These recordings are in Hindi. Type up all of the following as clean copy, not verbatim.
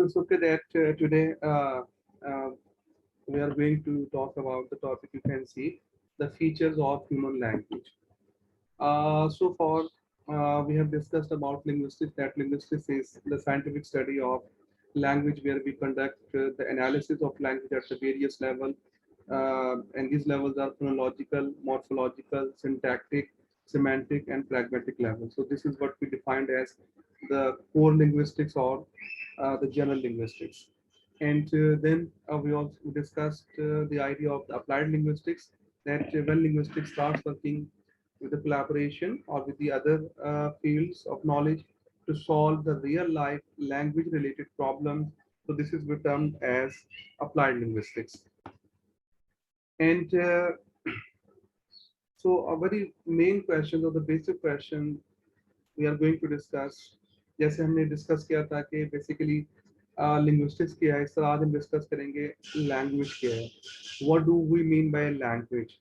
So it's okay that today we are going to talk about the topic you can see the features of human language. So far, we have discussed about linguistics. That linguistics is the scientific study of language, where we conduct the analysis of language at the various level, and these levels are phonological, morphological, syntactic, semantic, and pragmatic level. So this is what we defined as the core linguistics or the general linguistics. And then we also discussed the idea of the applied linguistics, that when linguistics starts working with the collaboration or with the other fields of knowledge to solve the real life language related problems. So this is termed as applied linguistics. And so a very main question or the basic question we are going to discuss, जैसे हमने डिस्कस किया था कि बेसिकली लिंग्विस्टिक्स क्या है, इस तरह आज हम डिस्कस करेंगे लैंग्वेज क्या है. What do we mean by language?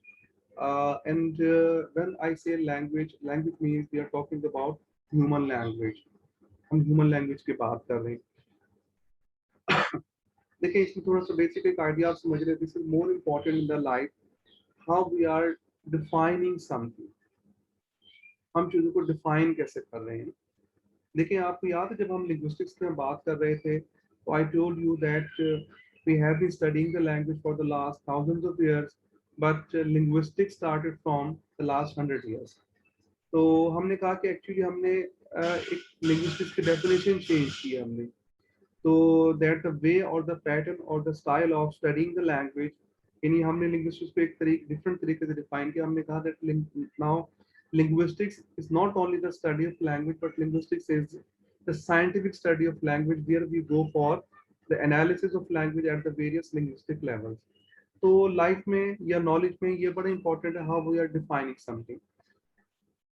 And when I say language, language means we are talking about human language. हम ह्यूमन लैंग्वेज की बात कर रहे हैं. देखिए इसमें थोड़ा सा बेसिक एक आइडिया आप समझ रहे हैं. This is more important in the life, how we are defining something. हम चीज़ों को डिफाइन कैसे कर रहे हैं. देखिए आपको याद है जब हम लिंग्विस्टिक्स में बात कर रहे थे, तो I told you that we have been studying the language for the last thousands of years, but linguistics started from the last 100 years. तो हमने कहा कि एक्चुअली हमने एक लिंग्विस्टिक्स की डेफिनेशन चेंज की है हमने. तो दैट द वे और द पैटर्न और the style of studying the language, यानी हमने लिंग्विस्टिक्स को एक डिफरेंट तरीके से डिफाइन किया. हमने कहा that now linguistics is not only the study of language, but linguistics is the scientific study of language, where we go for the analysis of language at the various linguistic levels. तो लाइफ में या नॉलेज में ये बड़ा इंपॉर्टेंट है, how we are defining something.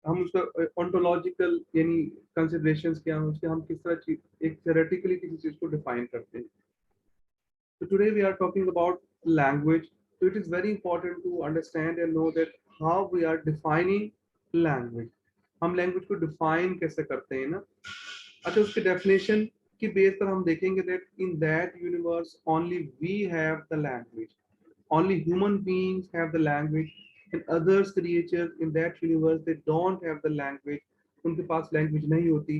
हम उसका ऑन्टोलॉजिकल यानी कंसिडरेशंस क्या हैं उसके, हम किस तरह चीज एक थ्योरेटिकली किसी चीज को डिफाइन करते हैं. So today we are talking about language. So it is very important to understand and know that how we are defining language. हम language को define कैसे करते हैं ना. अच्छा, उसके definition की बेस पर हम देखेंगे that in that universe only we have the language. Only human beings have the language, and others creatures in that universe they don't have the language. उनके पास language नहीं होती,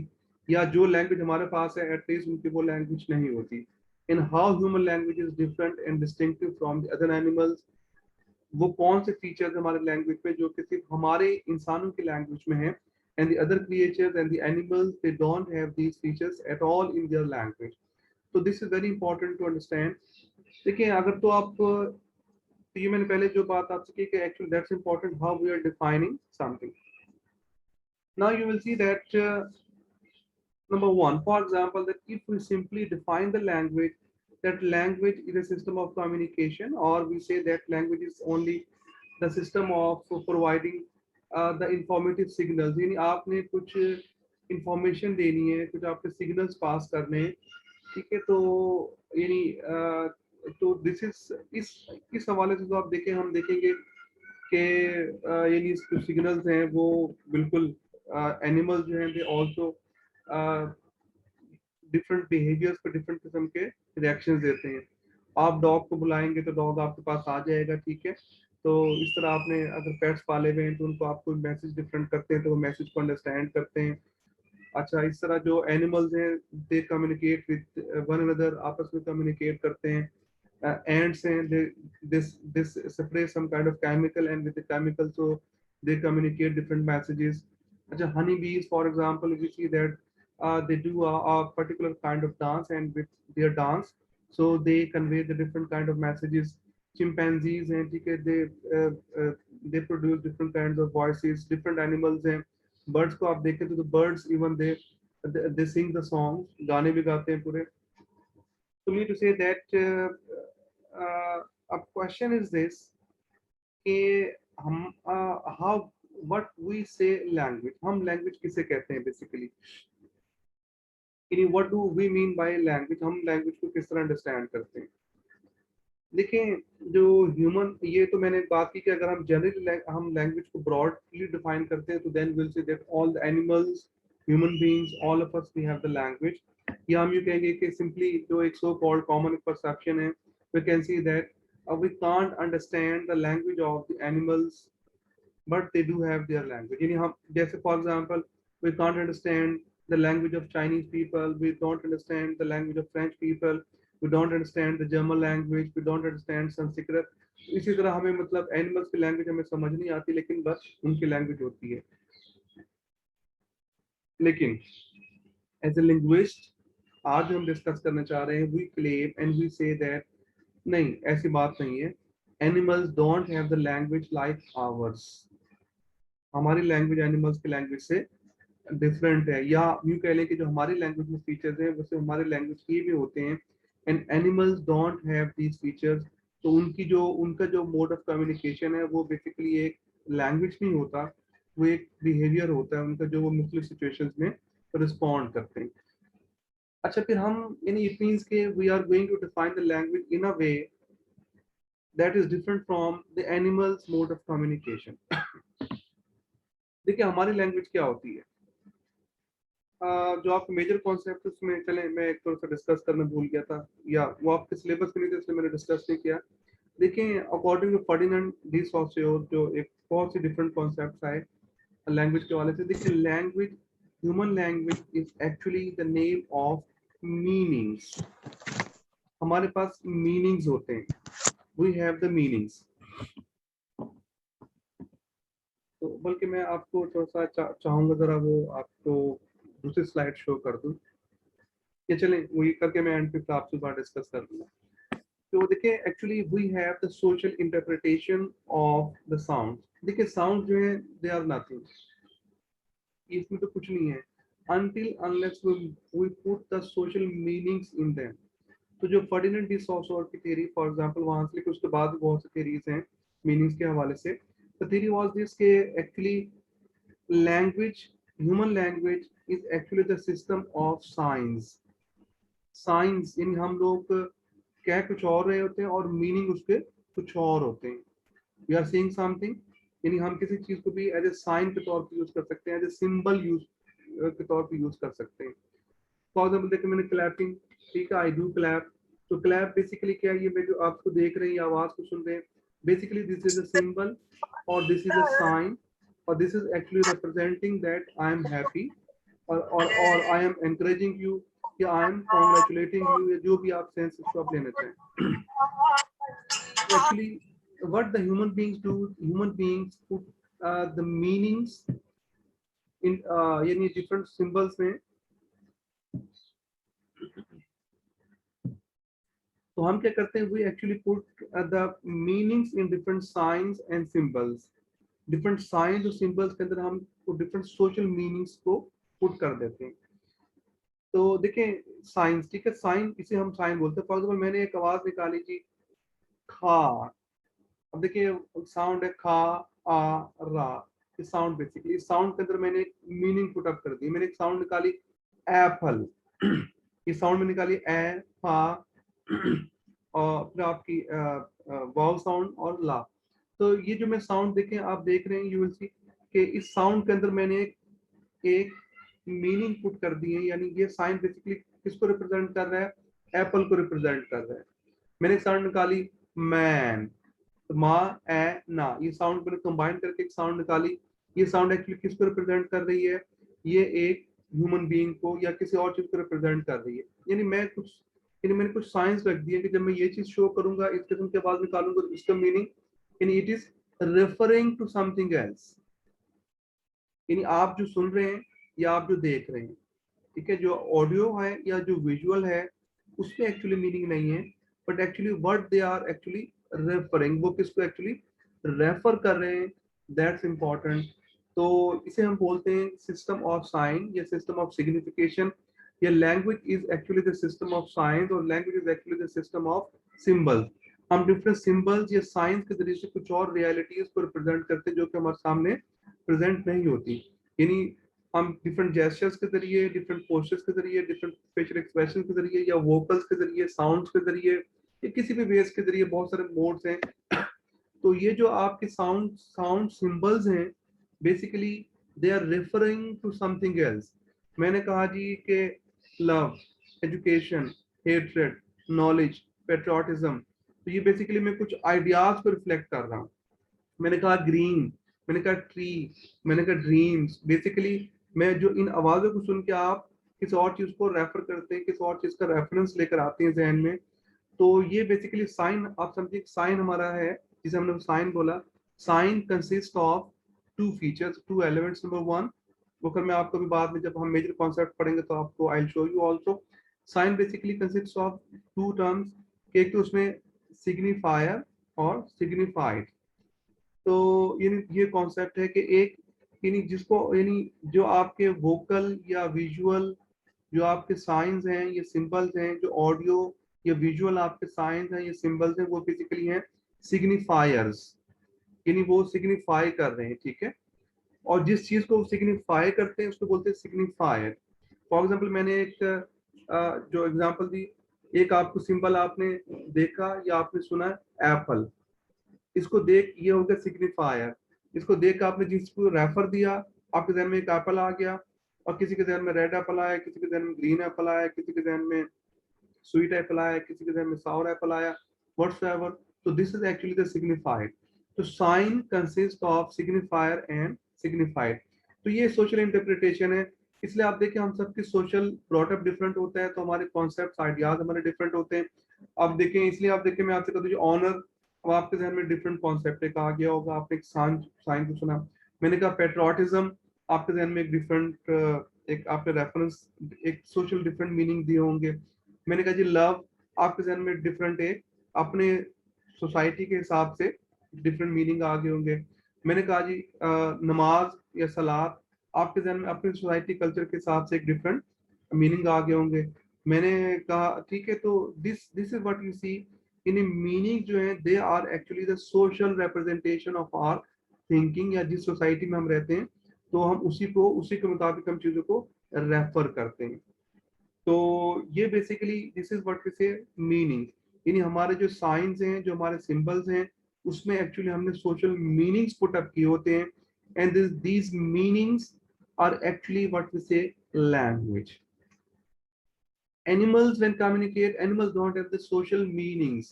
या जो language हमारे पास है at least उनकी वो language नहीं होती. In how human language is different and distinctive from the other animals, वो कौन से फीचर्स हमारे लैंग्वेज पे जो कि सिर्फ हमारे इंसानों की लैंग्वेज में है, and the other creatures and the animals they don't have these features at all in their language. So this is very important to understand. देखिए अगर तो आप तो ये मैंने पहले जो बात आपसे की कि actually that's important how we are defining something. Now you will see that number one, for example, that if we simply define the language, that language is a system of communication, or we say that language is only the system of providing the informative signals. यानी आपने कुछ information देनी है, कुछ आपके signals pass करने हैं, ठीक है. तो यानी तो this is इस हवाले से तो आप देखें, हम देखेंगे कि यानी जो signals हैं वो बिल्कुल animals जो हैं they also डिफरेंट बिहेवियर्स पर डिफरेंट किस्म के रिएक्शंस देते हैं. आप डॉग को बुलाएंगे तो डॉग आपके पास आ जाएगा, ठीक है. तो इस तरह आपने अगर पेट्स पाले हुए हैं तो उनको आप कोई मैसेज डिफरेंट करते हैं तो वो मैसेज को अंडरस्टैंड करते हैं. अच्छा, इस तरह जो एनिमल्स हैं they communicate with one another, आपस में कम्युनिकेट करते हैं. एंड्स हैं this separate some kind of chemical and with the chemical so they communicate different messages. अच्छा, honey bees for example we see that they do a particular kind of dance, and with their dance so they convey the different kind of messages. Chimpanzees and they produce different kinds of voices. Different animals and birds को आप देखें तो the birds even they sing the songs, गाने भी गाते हैं पूरे. To me to say that a question is this कि हम how what we say language, हम language किसे कहते हैं basically. What do we mean by language, हम लैंग्वेज को किस तरह अंडरस्टैंड करते हैं. देखें जो ह्यूमन, ये तो मैंने बात की कि अगर हम जनरली हम लैंग्वेज को ब्रॉडली डिफाइन करते हैं तो then will say that all the animals, human beings, all of us we have the language. या हम ये कहेंगे कि सिंपली जो एक सो कॉल्ड कॉमन परसेप्शन है, we can see that we can't understand the language of the animals but they do have their language. यानी हम जैसे for example we can't understand the language of Chinese people, we don't understand the language of French people, we don't understand the German language, we don't understand Sanskrit. इसी तरह हमें मतलब एनिमल्स की लैंग्वेज हमें समझ नहीं आती, लेकिन बस उनकी लैंग्वेज होती है. लेकिन एज ए लिंग्विस्ट आज हम डिस्कस करना चाह रहे हैं, we claim and we say that नहीं, ऐसी बात नहीं है. Animals don't have the language like ours. हमारी लैंग्वेज एनिमल्स की लैंग्वेज से डिफरेंट है, या यूं कह लें कि जो हमारी लैंग्वेज में फीचर्स हैं वैसे हमारे लैंग्वेज के भी होते हैं. And animals don't have these features. तो उनका जो मोड ऑफ कम्युनिकेशन है वो बेसिकली एक लैंग्वेज नहीं होता, वो एक बिहेवियर होता है उनका, जो वो मुख्तलिफ सिचुएशंस में रिस्पॉन्ड करते हैं. अच्छा, फिर हम यानी इट मींस के we are going to define the language in a way that is different from the animals mode of communication. देखिए हमारी लैंग्वेज क्या होती है, जो आपके मेजर कॉन्सेप्ट उसमें चले, मैं एक थोड़ा सा डिस्कस करना भूल गया था, या वो आपके सिलेबस में नहीं थे इसलिए मैंने डिस्कस नहीं किया. देखिए अकॉर्डिंग टू फर्डिनेंड डी सॉसियोर जो एक बहुत सी डिफरेंट कॉन्सेप्ट आए लैंग्वेज के वाले से. देखिए language, human language is actually the name of meanings. हमारे पास मीनिंग्स होते हैं, वी हैव द मीनिंग्स. तो बल्कि मैं आपको थोड़ा सा चाहूंगा जरा वो आपको दूसरी स्लाइड शो कर दूं, ये चलें वही करके मैं एंड पे आपसे बात डिस्कस कर दूंगा. तो देखिए actually we have the social interpretation of the sound. देखिए साउंड जो है दे आर नथिंग, इसमें तो कुछ नहीं है until unless we put the social meanings in them. तो जो फर्डिनेंड डी सॉसोर की थ्योरी फॉर एग्जांपल वहां से लेकर उसके बाद बहुत सी थ्योरीज हैं मीनिंग्स के हवाले से. द थ्योरी वाज दिस के actually language, human language is actually the system of science. Science यानी हम लोग कह कुछ और रहे होते हैं और मीनिंग उसके कुछ और होते हैं. वी आर सीइंग समथिंग, यानी हम किसी चीज को भी एज ए साइन के तौर पर यूज कर सकते हैं, एज ए सिंबल यूज के तौर पर यूज कर सकते हैं. फॉर एग्जाम्पल देखिए मैंने क्लैपिंग, ठीक है, आई डू क्लैप. तो क्लैप बेसिकली क्या है, ये मैं जो आपको देख रहे हैं या आवाज को सुन रहे हैं, basically this is a symbol और दिस इज अ साइन और this is actually representing that I am happy और आई एम एनकरेजिंग यू या आई एम कॉन्ग्रेचुलेटिंग यू, जो भी आप सेंस इसको आप लेना चाहें. Actually what the human beings do, human beings put the meanings in यानी different symbols में. तो हम क्या करते हैं, we actually put the meanings in different signs and symbols. different signs और symbols के अंदर हम different social meanings को put कर देते हैं. तो देखें साइंस, ठीक है, साइन इसे हम साइन बोलते हैं. फॉर एग्जाम्पल मैंने एक आवाज निकाली जी खा. अब देखिए साउंड है खा आ रा, इस साउंड बेसिकली इस साउंड के अंदर मैंने एक मीनिंग पुट अप कर दी. मैंने एक साउंड निकाली एप्पल, इस साउंड में निकाली ए फा और फिर आपकी वाव साउंड और ला. तो ये जो मैं साउंड देखें आप देख रहे हैं, यू विल सी कि इस साउंड के अंदर मैंने एक मीनिंग पुट कर दी है. यानी ये साइन बेसिकली किसको रिप्रेजेंट कर रहा है, एप्पल को रिप्रेजेंट कर रहा है. मैंने एक साउंड निकाली मैन, मा ए ना, ये साउंड मैंने कंबाइन करके एक साउंड निकाली. ये साउंड एक्चुअली किसको रिप्रेजेंट कर रही है, ये एक ह्यूमन बीइंग को या किसी और चीज को रिप्रेजेंट कर रही है. यानी मैंने कुछ साइंस रख दिया कि जब मैं ये चीज शो करूंगा इस किस्म की आवाज निकालूंगा तो इसका मीनिंग यानी it is referring to something else. यानी आप जो सुन रहे हैं या आप जो देख रहे हैं, ठीक है, जो ऑडियो है या जो विजुअल है उसमें एक्चुअली मीनिंग नहीं है, but actually what they are actually referring, वो किसको एक्चुअली रेफर कर रहे हैं, दैट्स इंपॉर्टेंट. तो इसे हम बोलते हैं सिस्टम ऑफ साइन या सिस्टम ऑफ सिग्निफिकेशन. या language is actually the system of signs और language is actually the system of symbols. हम डिफरेंट सिंबल्स या साइंस के जरिए से कुछ और रियलिटीज को रिप्रेजेंट करते हैं जो कि हमारे सामने प्रेजेंट नहीं होती. यानी हम डिफरेंट जेस्चर्स के जरिए, डिफरेंट पोस्चर्स के जरिए, डिफरेंट फेशियल एक्सप्रेशन के जरिए या वोकल्स के जरिए, साउंड्स के जरिए या किसी भी वेज के जरिए, बहुत सारे मोड्स हैं. तो ये जो आपके साउंड सिंबल्स हैं basically they are referring to something else. मैंने कहा जी कि love, education, hatred, knowledge, patriotism. तो ये बेसिकली मैं कुछ आइडियाज को रिफ्लेक्ट कर रहा हूँ। मैंने कहा ग्रीन, मैंने कहा ट्री, मैंने कहा ड्रीम्स। बेसिकली मैं जो इन आवाजों को सुन के आप किसी और चीज को रेफर करते हैं, किसी और चीज का रेफरेंस लेकर आते हैं जहन में, तो ये बेसिकली साइन, आप समझिए साइन हमारा है, जिसे हमने साइन बोला। Sign consist of two features, two elements. Number one, वो फिर मैं आपको भी बाद में जब हम मेजर कॉन्सेप्ट पढ़ेंगे तो आपको I will show you also. Sign basically consist of two terms, एक तो उसमें सिग्निफायर और सिग्निफाइड। तो ये कॉन्सेप्ट है कि एक, यानी जिसको, यानी जो आपके वोकल या विजुअल जो आपके साइंस हैं, ये सिंबल्स हैं, जो ऑडियो या विजुअल आपके साइंस हैं, ये सिंबल्स हैं, वो बेसिकली हैं सिग्निफायर्स, यानी वो सिग्निफाई कर रहे हैं, ठीक है। और जिस चीज को सिग्निफाई करते हैं उसको बोलते हैं सिग्निफायर। फॉर एग्जाम्पल मैंने एक जो एग्जाम्पल दी, एक आपको सिंबल आपने देखा या आपने सुना एप्पल, इसको देख, ये हो गया सिग्निफायर। इसको देख आपने जिसको रेफर दिया, आपके जहन में एक एप्पल आ गया, और किसी के जहन में रेड एप्पल आया, किसी के जहन में ग्रीन एप्पल आया, किसी के जहन में स्वीट एप्पल आया, किसी के जहन में सावर एप्पल आया, व्हाटसएवर। तो this is actually the signified. तो sign consist of signifier and signified. तो ये सोशल इंटरप्रिटेशन है। इसलिए आप देखिए हम सबके सोशल ब्रॉटअप डिफरेंट होता है, तो हमारे कॉन्सेप्ट आइडियाज हमारे डिफरेंट होते हैं। आप देखें, इसलिए आप देखें, मैं आपसे कहता हूँ ऑनर, अब आपके जहन में डिफरेंट कॉन्सेप्ट एक आ गया होगा, आपने एक साइन साइन को सुना। मैंने कहा पेट्रियोटिज्म, आपके जहन में एक डिफरेंट, एक आपने रेफरेंस, एक सोशल डिफरेंट मीनिंग दिए होंगे। मैंने कहा जी लव, आपके जहन में डिफरेंट एक अपने सोसाइटी के हिसाब से डिफरेंट मीनिंग आ गए होंगे। मैंने कहा जी नमाज या सलात, आपके जहन में अपनी सोसाइटी कल्चर के हिसाब से एक डिफरेंट मीनिंग आ गए होंगे। मैंने कहा ठीक है, तो this this is what you see, in meaning जो है they are actually the social representation of our thinking, या जिस सोसाइटी में हम रहते हैं तो हम उसी के मुताबिक हम चीजों को रेफर करते हैं। तो ये basically this is what we say meaning, यानी हमारे जो साइंस हैं, जो हमारे सिंबल्स हैं, उसमें एक्चुअली हमने सोशल मीनिंग्स पुट अप किए होते हैं, and these meanings are actually what we say language. Animals when communicate, animals don't have the social meanings,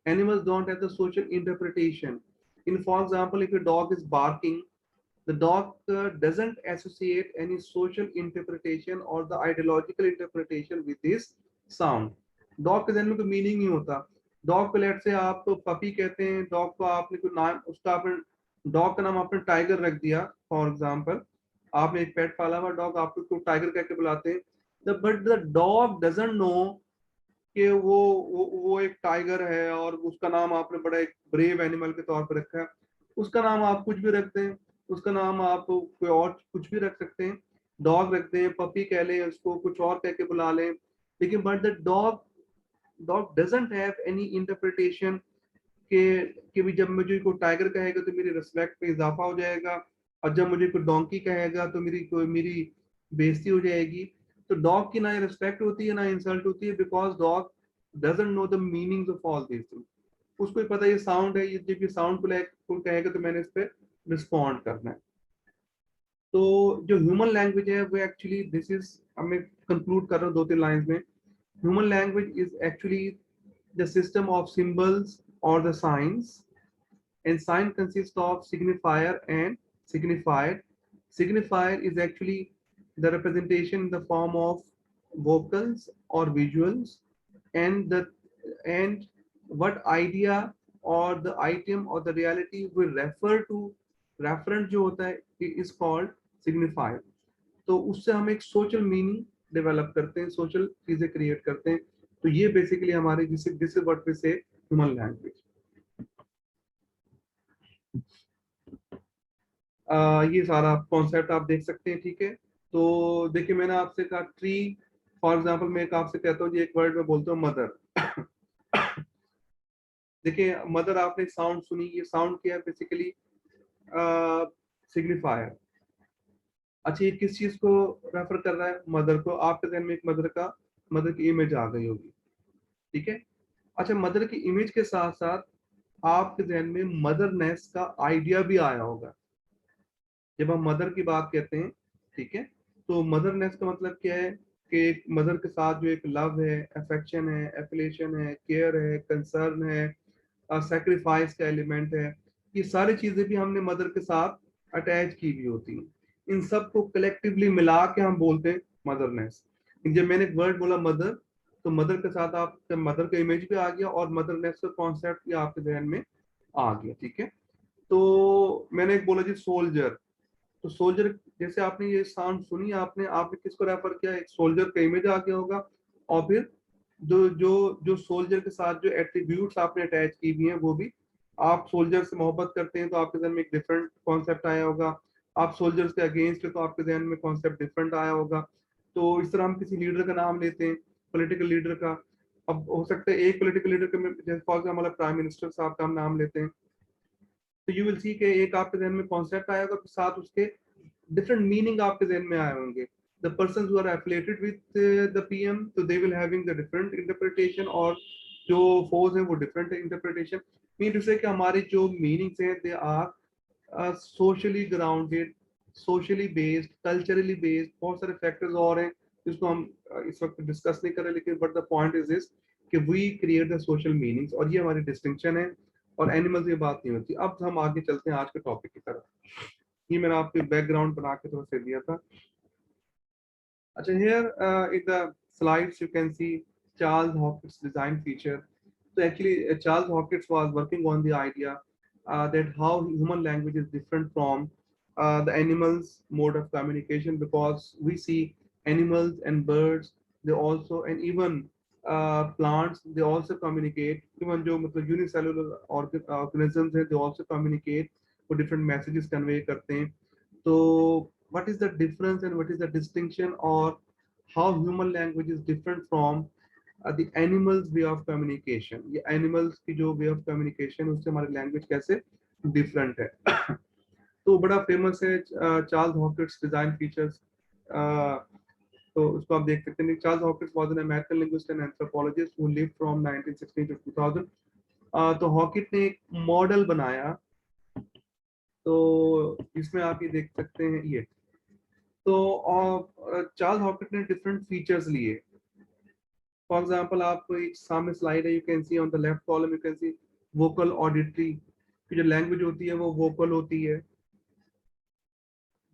animals don't have the social interpretation. In for example, if a dog is barking, the dog doesn't associate any social interpretation or the ideological interpretation with this sound. Dog के जन्म में कोई मीनिंग नहीं होता। डॉग को लेट से आप तो पपी कहते हैं, डॉग को आपने कोई नाम, उसका आपने डॉग का नाम आपने टाइगर रख दिया फॉर एग्जांपल, आपने एक पेट पाला हुआ डॉग, आप उसको टाइगर कह के बुलाते हैं, but the dog doesn't know कि वो एक टाइगर है, और उसका नाम आपने बड़ा एक ब्रेव एनिमल के तौर पर रखा है। उसका नाम आप कुछ भी रखते हैं, उसका नाम आप कोई और कुछ भी रख सकते हैं, डॉग रखते हैं, पपी कह लें, उसको कुछ और कह के बुला लें, लेकिन but the dog doesn't have any interpretation कि भी जब मुझे कोई टाइगर कहेगा तो मेरी रिस्पेक्ट में इजाफा हो जाएगा, और जब मुझे कोई डोंकी कहेगा तो मेरी बेइज्जती हो जाएगी। तो डॉग की ना रिस्पेक्ट होती है ना इंसल्ट होती है, because dog doesn't know the meanings of all this things. उसको ही पता है ये साउंड है, ये जब ये साउंड को कहेगा तो मैंने इस पर रिस्पॉन्ड करना है। तो जो ह्यूमन लैंग्वेज है वो एक्चुअली दिस इज, अब मैं कंक्लूड कर रहा हूँ 2-3 लाइंस में। Human language is actually the system of symbols or the signs, and sign consists of signifier and signified. Signifier is actually the representation in the form of vocals or visuals, and the and what idea or the item or the reality will refer to, referent जो होता है is called signifier। तो उससे हम एक सोशल मीनिंग डेवलप करते हैं, सोशल चीजें क्रिएट करते हैं। तो ये बेसिकली हमारे दिस इज व्हाट वी से ह्यूमन लैंग्वेज। ये सारा कॉन्सेप्ट आप देख सकते हैं, ठीक है। तो देखिए मैंने आपसे कहा ट्री, फॉर एग्जांपल मैं एक आपसे कहता हूँ जी, एक वर्ड में बोलता हूँ मदर। देखिए मदर, आपने साउंड सुनी, ये साउंड क्या है बेसिकली सिग्निफायर। अच्छा ये किस चीज को रेफर कर रहा है? मदर को। आपके जहन में एक मदर की इमेज आ गई होगी, ठीक है। अच्छा मदर की इमेज के साथ साथ आपके जहन में मदरनेस का आइडिया भी आया होगा। जब हम मदर की बात कहते हैं, ठीक है, तो मदरनेस का मतलब क्या है कि एक मदर के साथ जो एक लव है, अफेक्शन है, एफिलिएशन है, केयर है, कंसर्न है, सेक्रीफाइस का एलिमेंट है, ये सारी चीजें भी हमने मदर के साथ अटैच की हुई होती हैं। इन सब को कलेक्टिवली मिला के हम बोलते हैं मदरनेस। जब मैंने एक वर्ड बोला मदर, तो मदर के साथ आप मदर का इमेज भी आ गया और मदरनेस का कॉन्सेप्ट भी आपके जहन में आ गया। ठीक है, तो मैंने एक बोला जी सोल्जर, तो सोल्जर जैसे आपने ये साउंड सुनी, आपने किसको रेफर किया, एक सोल्जर का इमेज आ गया होगा, और फिर जो जो जो सोल्जर के साथ जो एट्रीब्यूट्स आपने अटैच की हुई हैं वो भी, आप सोल्जर से मोहब्बत करते हैं तो आपके जहन में एक डिफरेंट कॉन्सेप्ट आया होगा, आप सोल्जर्स के अगेंस्ट है तो आपके जहन में कॉन्सेप्ट डिफरेंट आया होगा। तो इस तरह हम किसी लीडर का नाम लेते हैं, पॉलिटिकल लीडर का, अब हो सकता है एक पॉलिटिकल लीडर का, जैसे फॉर एग्जाम्पल प्राइम मिनिस्टर साहब का हम नाम लेते हैं, तो यू विल सी के एक आपके जहन में कॉन्सेप्ट आएगा, तो साथ उसके different meaning आपके जहन में आए होंगे। The persons who are affiliated with the PM, so they will having the different interpretation, और जो foes हैं वो different interpretation। मीन टू से कि हमारे जो meanings हैं they are socially grounded, socially based, culturally based, बहुत सारे factors और हैं जिसको हम इस वक्त डिस्कस नहीं कर रहे, लेकिन but the point is this कि we create the social meanings, और ये हमारी distinction है, और एनिमल्स ये बात नहीं होती। अब हम आगे चलते हैं आज के टॉपिक की तरफ। ये मैंने आपके बैकग्राउंड बना के थोड़ा सा दिया था। अच्छा, here in the slides you can see Charles Hopkins design feature. So actually Charles Hopkins was working on the idea that how human language is different from the animals mode of communication, because we see animals and birds, they also, and even plants, they also communicate, even जो मतलब unicellular organisms हैं, they also communicate, वो different messages convey करते हैं। तो what is the difference and what is the distinction, or how human language is different from the animals way of communication, ये animals की जो way of communication उससे हमारी language कैसे different है। तो बड़ा फेमस है चार्ल्स हॉकिंस डिजाइन फीचर्स, तो उसको आप देख सकते हैं। Charles Hawkins was an American linguist and anthropologist who lived from 1916 to 2000। तो हॉकिंस ने एक मॉडल बनाया, तो इसमें आप ये देख सकते हैं ये, तो चार्ल्स हॉकिंस ने डिफरेंट फीचर्स लिए। फॉर एग्जांपल आप एक सामने स्लाइड है, you can see on the left column, you can see vocal auditory, की जो लैंग्वेज होती है वो वोकल होती है।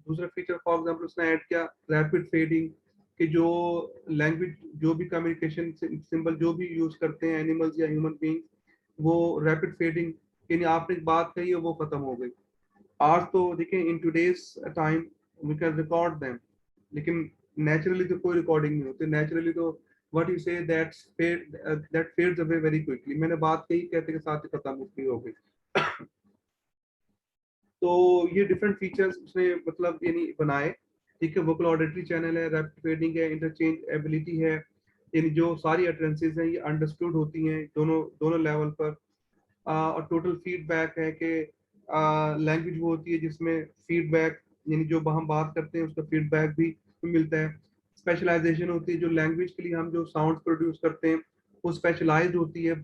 दूसरा फीचर फॉर एग्जांपल उसने ऐड किया रैपिड फेडिंग, कि जो लैंग्वेज, जो भी कम्युनिकेशन सिंबल जो भी यूज करते हैं एनिमल्स या ह्यूमन बींग्स, वो रैपिड फेडिंग, यानी आपने एक बात कही है वो खत्म हो गई। आज तो देखें in today's time we can record them, लेकिन नेचुरली तो कोई रिकॉर्डिंग नहीं होती। नेचुरली तो what you say that fades away very quickly, मैंने बात कही कहते के साथ ही खत्म हो गई। तो ये डिफरेंट फीचर्स उसने मतलब यानी बनाए। ठीक है, वोकल ऑडिटरी चैनल है, रैपिड फेडिंग है, इंटरचेंज एबिलिटी है, यानी जो सारी अटरेंसेस हैं ये अंडरस्टूड होती हैं दोनों दोनों लेवल पर। और टोटल फीडबैक है कि लैंग्वेज वो होती है जिसमें फीडबैक, यानी जो हम बात करते हैं उसका फीडबैक भी मिलता है। स्पेशलाइजेशन होती है, जो लैंग्वेज के लिए हम जो साउंड प्रोड्यूस करते हैं वो स्पेशलाइज्ड होती है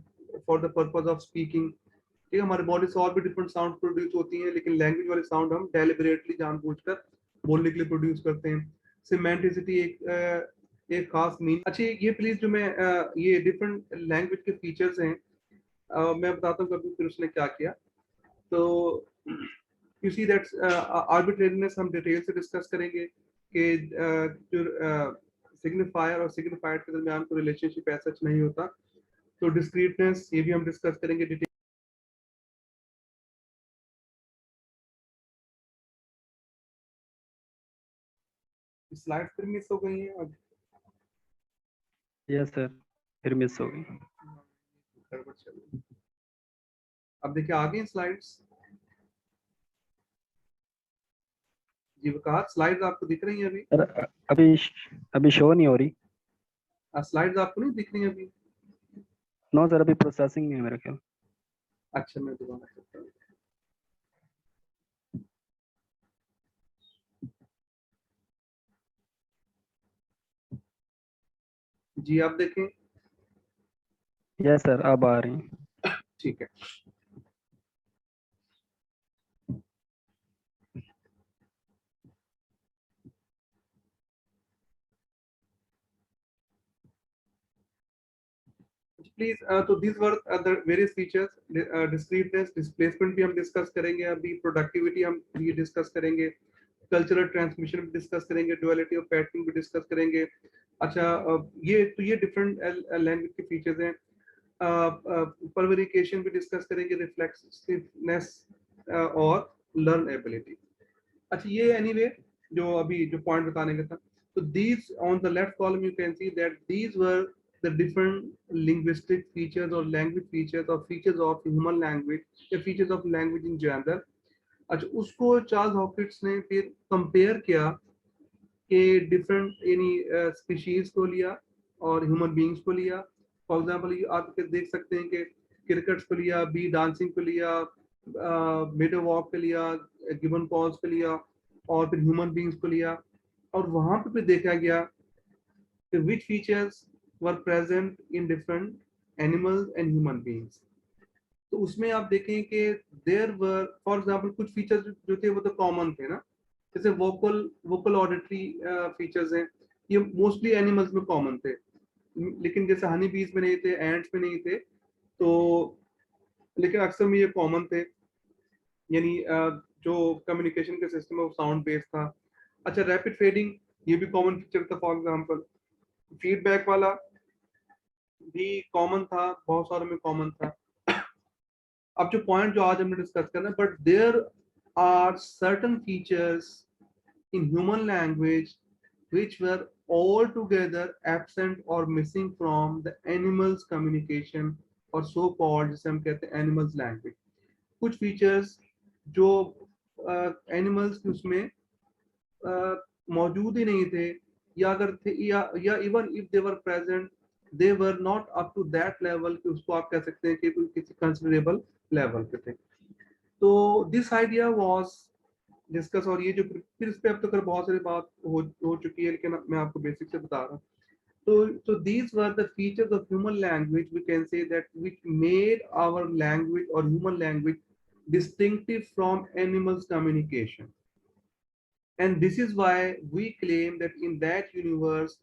for the purpose of speaking. ठीक है, हमारे बॉडी से और भी डिफरेंट साउंड प्रोड्यूस होती हैं, लेकिन लैंग्वेज वाले साउंड हम डेलिबरेटली जानबूझकर बोलने के लिए प्रोड्यूस करते हैं। सिमेंटिसिटी एक खास मीन। अच्छा, ये प्लीज जो मैं ये डिफरेंट लैंग्वेज के फीचर्स हैं, मैं बताता हूँ कभी फिर उसने क्या किया। तो यू सी दैट आर्बिट्रेरीनेस हम डिटेल से डिस्कस करेंगे कि जो सिग्निफायर और सिग्निफाइड के दरमियान कोई रिलेशनशिप ऐसा नहीं होता। तो डिस्क्रीटनेस ये भी हम डिस्कस करेंगे डिटेल। स्लाइड फिर मिस हो गई हैं अब। यस सर, फिर मिस हो गई। गड़बड़ चल रही है। अब देखिए आ गई स्लाइड्स। जी वकार, स्लाइड्स आपको दिख रही हैं अभी? सर अभी अभी शो नहीं हो रही। स्लाइड्स आपको नहीं दिख रही अभी? नो सर, अभी प्रोसेसिंग में है मेरा ख्याल। अच्छा, मैं दोबारा करता हूँ। जी आप देखें। यस सर, अब आ रही हैं। ठीक है। प्लीज तो these were the various features. Discreteness, displacement भी हम डिस्कस करेंगे अभी, प्रोडक्टिविटी हम ये डिस्कस करेंगे, कल्चरल ट्रांसमिशन भी डिस्कस करेंगे, डुअलिटी ऑफ पैटर्न भी डिस्कस करेंगे। अच्छा, ये डिफरेंट लैंग्वेज के फीचर्स हैं। परवरिकेशन भी डिस्कस करेंगे, रिफ्लेक्सिवनेस और लर्न एबिलिटी। अच्छा, ये एनीवे जो अभी जो पॉइंट बताने का था, तो these on the left column you can see that these were the different linguistic features or language features or features of human language या features of language in general। अच्छा, उसको चार्ल्स हॉकिंस ने फिर कंपेयर किया कि डिफरेंट यानी स्पीशीज को लिया और ह्यूमन बींग्स को लिया। फॉर एग्जांपल आप देख सकते हैं कि क्रिकेट्स को लिया, बी डांसिंग को लिया, मेडो वॉक को लिया, गिवन पॉज को लिया और फिर ह्यूमन बींग्स को लिया, और वहां पे भी देखा गया कि which features were present in different animals and human beings। तो उसमें आप देखें कि देयर वर फॉर एग्जांपल कुछ फीचर्स जो थे वो तो कॉमन थे ना, जैसे वोकल ऑडिटरी फीचर्स हैं, ये मोस्टली एनिमल्स में कॉमन थे, लेकिन जैसे हनी बीज में नहीं थे, एंड्स में नहीं थे, तो लेकिन अक्सर में ये कॉमन थे, यानी जो कम्युनिकेशन का सिस्टम है वो साउंड बेस्ड था। अच्छा, रैपिड फेडिंग ये भी कॉमन फीचर था। फॉर एग्जांपल फीडबैक वाला भी कॉमन था, बहुत सारे में कॉमन था। अब जो पॉइंट जो आज हमने डिस्कस करना है, but there are certain features in human language which were altogether absent or missing from the animals communication और so called जिसे हम कहते हैं animals language। कुछ फीचर्स जो एनिमल्स के उसमें मौजूद ही नहीं थे, या अगर थे या even if they were present they were not up to that level कि उसको आप कह सकते हैं कि कोई किसी कंसिडरेबल लेवल पे थे। तो दिस आइडिया वाज डिस्कस, और ये जो फिर इस पे अब तक बहुत सारी बात हो चुकी है, लेकिन मैं आपको बेसिक से बता रहा हूँ। So these were the features of human language, we can say that, which made our language or human language distinctive from animals communication, and this is why we claim that in that universe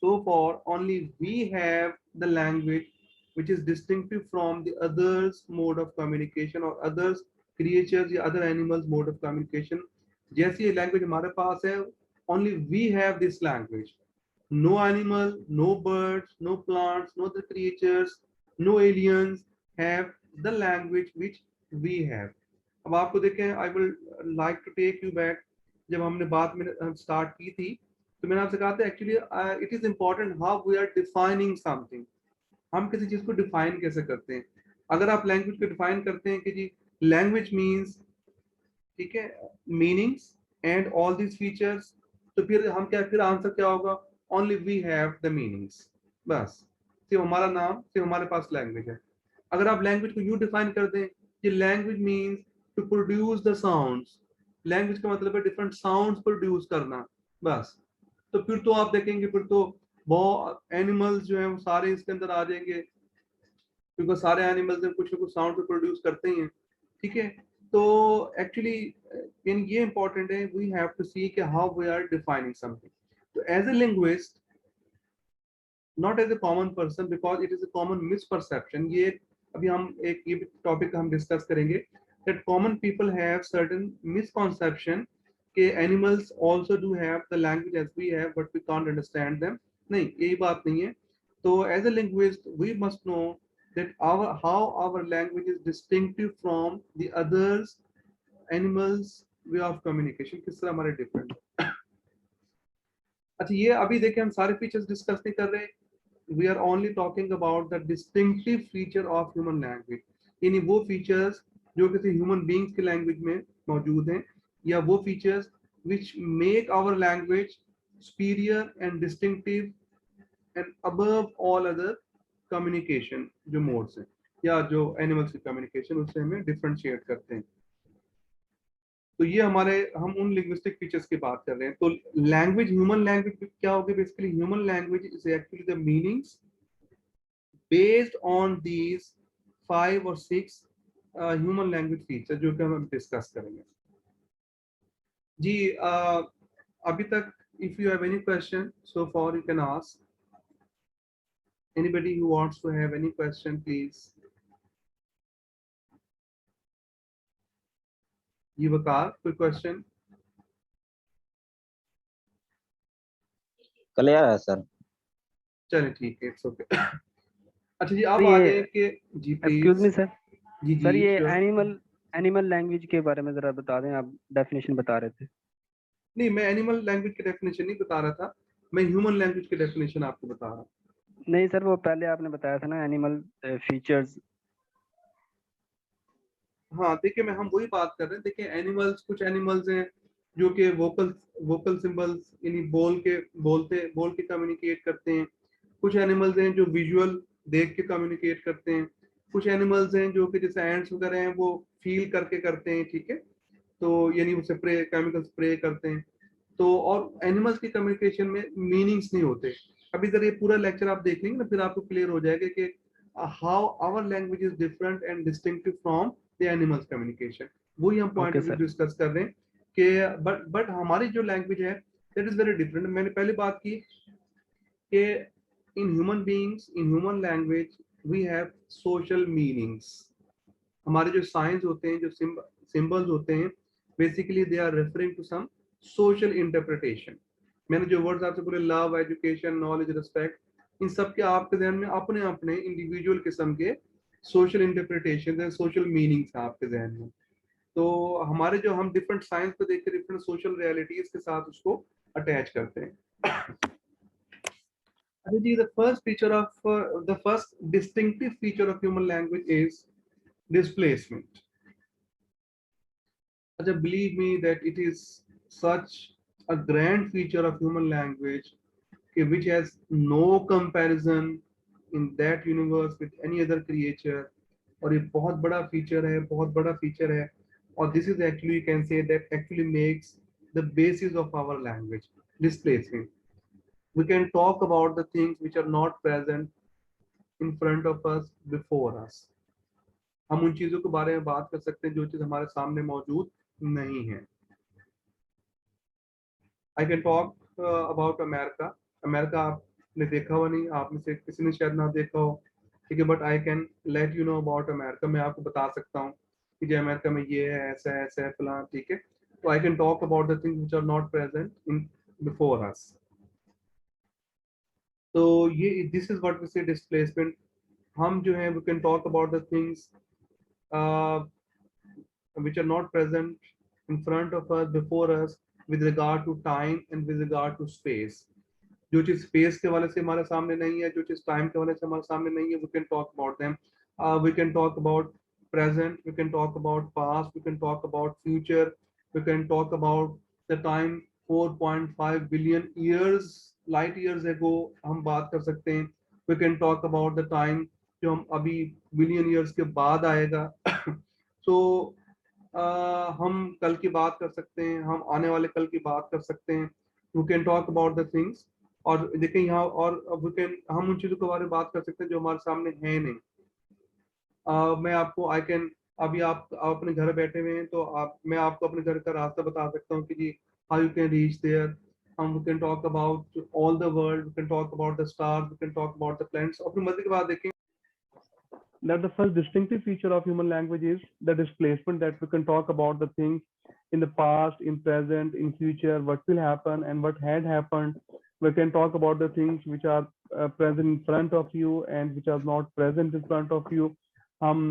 so far only we have the language which is distinctive from the others mode of communication or others creatures या other animals mode of communication। जैसी ये language हमारे पास है, only we have this language। No animal, no birds, no plants, no other creatures, no aliens have the language which we have। अब आपको देखें, I will like to take you back, जब हमने बात में स्टार्ट की थी तो मैंने आपसे कहा था actually it is important how we are defining something. हम किसी चीज को डिफाइन कैसे करते हैं। अगर आप लैंग्वेज को डिफाइन करते हैं कि जी लैंग्वेज मीन्स, ठीक है, meanings and all these features, तो फिर हम क्या, फिर आंसर क्या होगा, only we have the meanings. बस सिर्फ हमारा नाम, सिर्फ हमारे पास लैंग्वेज है। अगर आप लैंग्वेज को यूं डिफाइन कर दें कि language means to produce the sounds, language का मतलब है डिफरेंट साउंड्स प्रोड्यूस करना, बस, तो फिर तो आप देखेंगे फिर तो बहुत एनिमल्स जो है वो सारे इसके अंदर आ जाएंगे, क्योंकि सारे एनिमल्स कुछ ना कुछ साउंड प्रोड्यूस करते ही हैं। ठीक है, तो एक्चुअली ये इंपॉर्टेंट है, वी हैव टू सी कि how we are defining something. तो as a linguist, not as a common person, because it is a common misperception. ये अभी हम एक ये टॉपिक हम डिस्कस करेंगे, that common people have certain misconception कि animals also do have the language as we have but we can't understand them. नहीं, यही बात नहीं है। तो as a linguist we must know that our language is distinctive from the others animals way of communication, किस तरह हमारे डिफरेंट। अच्छा, ये अभी देखिए हम सारे फीचर्स डिस्कस नहीं कर रहे, we are only talking about the distinctive feature of human language, यानी वो फीचर्स जो किसी ह्यूमन बींग्स की लैंग्वेज में मौजूद हैं, या वो features which make our language superior and distinctive and above all other communication जो मोड्स हैं या जो एनिमल्स की कम्युनिकेशन, उससे हमें डिफरेंशिएट करते हैं। तो ये हमारे, हम उन लिंग्विस्टिक फीचर्स की बात कर रहे हैं। तो लैंग्वेज, ह्यूमन लैंग्वेज क्या होगी basically, human language is actually the meanings based on these 5 or 6 human language feature जो कि हम डिस्कस करेंगे। जी अभी तक if you have any question so for you can ask. Anybody who wants to have any question, please. Yuvakar, quick question. Clear है सर। चलिए ठीक है, इट्स ओके। अच्छा जी, आप तो आ ये जाए कि जी एक्सक्यूज मी प्लीज। सर, जी सर जी ये श्योर। एनिमल लैंग्वेज के बारे में जरा बता दें, आप डेफिनेशन बता रहे थे। नहीं, मैं एनिमल लैंग्वेज की डेफिनेशन नहीं बता रहा था, मैं ह्यूमन लैंग्वेज की डेफिनेशन आपको बता रहा हूँ। नहीं सर, वो पहले आपने बताया था ना एनिमल फीचर्स। हाँ देखिए, मैं हम वही बात कर रहे हैं। देखिए एनिमल्स, कुछ एनिमल्स हैं जो कि वोकल वोकल सिंबल्स यानी बोल के कम्युनिकेट करते हैं। कुछ एनिमल्स हैं जो विजुअल देख के कम्युनिकेट करते हैं। कुछ एनिमल्स हैं जो कि जैसे एंड्स वगैरह हैं वो फील करके करते हैं, ठीक है। तो यानी वो स्प्रे केमिकल स्प्रे करते हैं। तो और एनिमल्स की कम्युनिकेशन में मीनिंग्स नहीं होते। अभी अगर ये पूरा लेक्चर आप देख लेंगे ना, फिर आपको क्लियर हो जाएगा कि how our language is different and distinctive from the animals communication. वही हम point okay of view sir. Discuss कर रहे हैं कि बट हमारी जो लैंग्वेज है दैट इज वेरी डिफरेंट। मैंने पहले बात की कि in human beings, in human language we have social meanings. हमारे जो साइंस होते हैं, जो सिंबल्स होते हैं, basically they are referring to some social interpretation. मैंने जो वर्ड्स आपसे बोले, लव, एजुकेशन, नॉलेज, रिस्पेक्ट, इन सब के आपके ध्यान में अपने अपने इंडिविजुअल किस्म के सोशल इंटरप्रिटेशन है, सोशल मीनिंग्स है आपके जहन में। तो हमारे जो हम डिफरेंट साइंस को देख के डिफरेंट सोशल रियलिटीज के साथ उसको अटैच करते हैं। अच्छा जी, the first distinctive feature of human language is displacement. Believe me that it is such a grand feature of human language, which has no comparison in that universe with any other creature. और ये बहुत बड़ा फीचर है, बहुत बड़ा फीचर है। और this is actually, you can say that actually makes the basis of our language, displacement. We can talk about the things which are not present in front of us, before us. हम उन चीजों के बारे में बात कर सकते हैं जो चीज हमारे सामने मौजूद नहीं है। आई can talk about America. America आपने देखा हुआ नहीं, आप में से किसी ने शायद ना देखा हो, ठीक है। But I can let you know about America. मैं आपको बता सकता हूँ कि जो अमेरिका में ये है, ऐसा है, फलां, ठीक है। तो I can talk about the things which are not present in before us. तो ये this is what we say displacement. हम जो है we can talk about the things which are not present in front of us, before us, with regard to time and with regard to space. जो चीज स्पेस के वाले से हमारे सामने नहीं है, जो चीज टाइम के वाले से हमारे सामने नहीं है, we can talk about them. We can talk about present, we can talk about past, we can talk about future, we can talk about the time 4.5 billion years, light years ago हम बात कर सकते हैं। We can talk about the time जो हम अभी बिलियन ईयर्स के बाद आएगा। so हम कल की बात कर सकते हैं, हम आने वाले कल की बात कर सकते हैं। We can talk about the things. और देखें यहाँ, और वी कैन, हम उन चीज़ों के बारे में बात कर सकते हैं जो हमारे सामने है नहीं। मैं आपको आई कैन, अभी आप अपने घर बैठे हुए हैं, तो मैं आपको अपने घर का रास्ता बता सकता हूँ कि जी how you can reach there. हम we can talk about all the world, we can talk about the stars, we can talk about the planets. अपनी मर्जी की बात देखें that the first distinctive feature of human language is the displacement, that we can talk about the things in the past, in present, in future, what will happen and what had happened. We can talk about the things which are present in front of you and which are not present in front of you. हम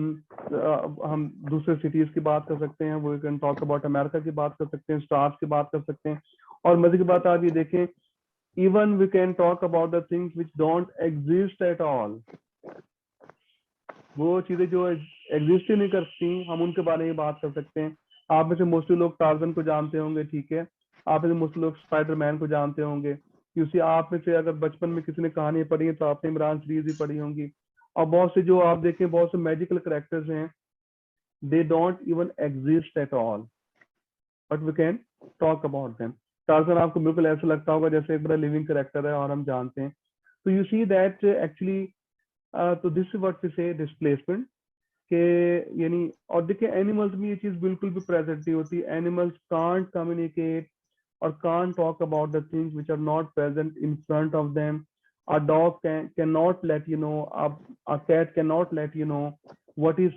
दूसरे सिटीज की बात कर सकते हैं, we can talk about America की बात कर सकते हैं, स्टार्स की बात कर सकते हैं। और मजे की बात आप ये देखें, even we can talk about the things which don't exist at all. वो चीजें जो एग्जिस्ट ही नहीं करती, हम उनके बारे में बात कर सकते हैं। आप में से मोस्टली लोग टार्जन को जानते होंगे, ठीक है। आप में से मोस्टली लोग स्पाइडरमैन को जानते होंगे, क्योंकि आप में से अगर बचपन में किसी ने कहानी पढ़ी है तो आपने इमरान सीरीज भी पढ़ी होंगी। और बहुत से जो आप देखें, बहुत से मैजिकल कैरेक्टर्स हैं, they don't even exist at all, but we can talk about them. Tarzan आपको बिल्कुल ऐसा लगता होगा जैसे एक बड़ा लिविंग कैरेक्टर है और हम जानते हैं। तो यू सी दैट एक्चुअली, तो this is what we say displacement के, यानी। और देखिए एनिमल्स में ये चीज बिल्कुल भी प्रेजेंट नहीं होती। एनिमल्स कांट कम्युनिकेट और can't talk about the things which are not present in front of them. A dog cannot let you know, a cat cannot let you know what is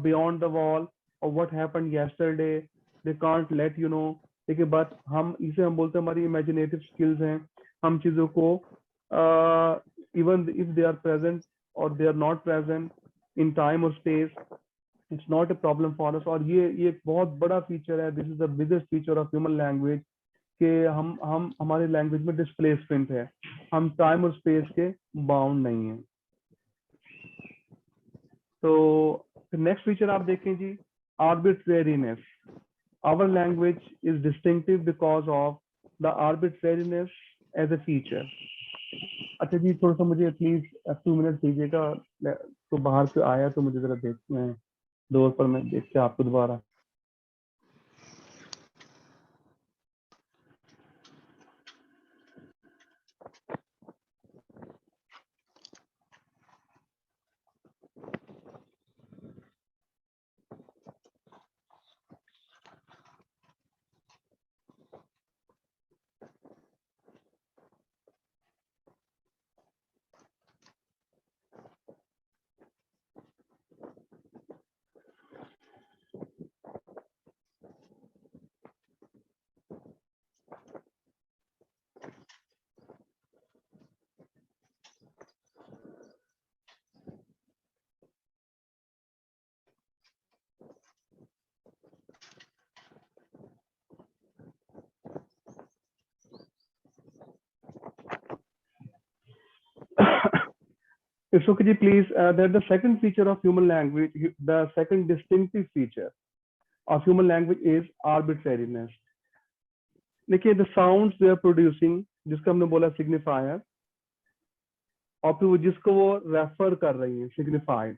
beyond the wall or what happened yesterday. They can't let you know. देखिए बात हम इसे हम बोलते हैं हमारी इमेजिनेटिव स्किल्स हैं. हम चीजों को even if they are present और they are not present in time और space, it's not a problem for us. और ये एक बहुत बड़ा फीचर है. This is the biggest feature of human language कि हम हमारी लैंग्वेज में डिस्प्लेसमेंट है. हम टाइम और स्पेस के बाउंड नहीं है. तो नेक्स्ट फीचर आप देखें जी, arbitrariness. Our language is distinctive because of the arbitrariness as a feature. अच्छा जी, थोड़ा सा मुझे प्लीज 2 मिनट दीजिएगा. तो बाहर से आया तो मुझे जरा देखना है डोर पर, मैं देख के आपको दोबारा. It's okay, ji, please. That the second feature of human language, the second distinctive feature of human language is arbitrariness. देखिए, the sounds they are producing, जिसका हमने बोला signifier, और फिर वो जिसको वो रेफर कर रही है signified,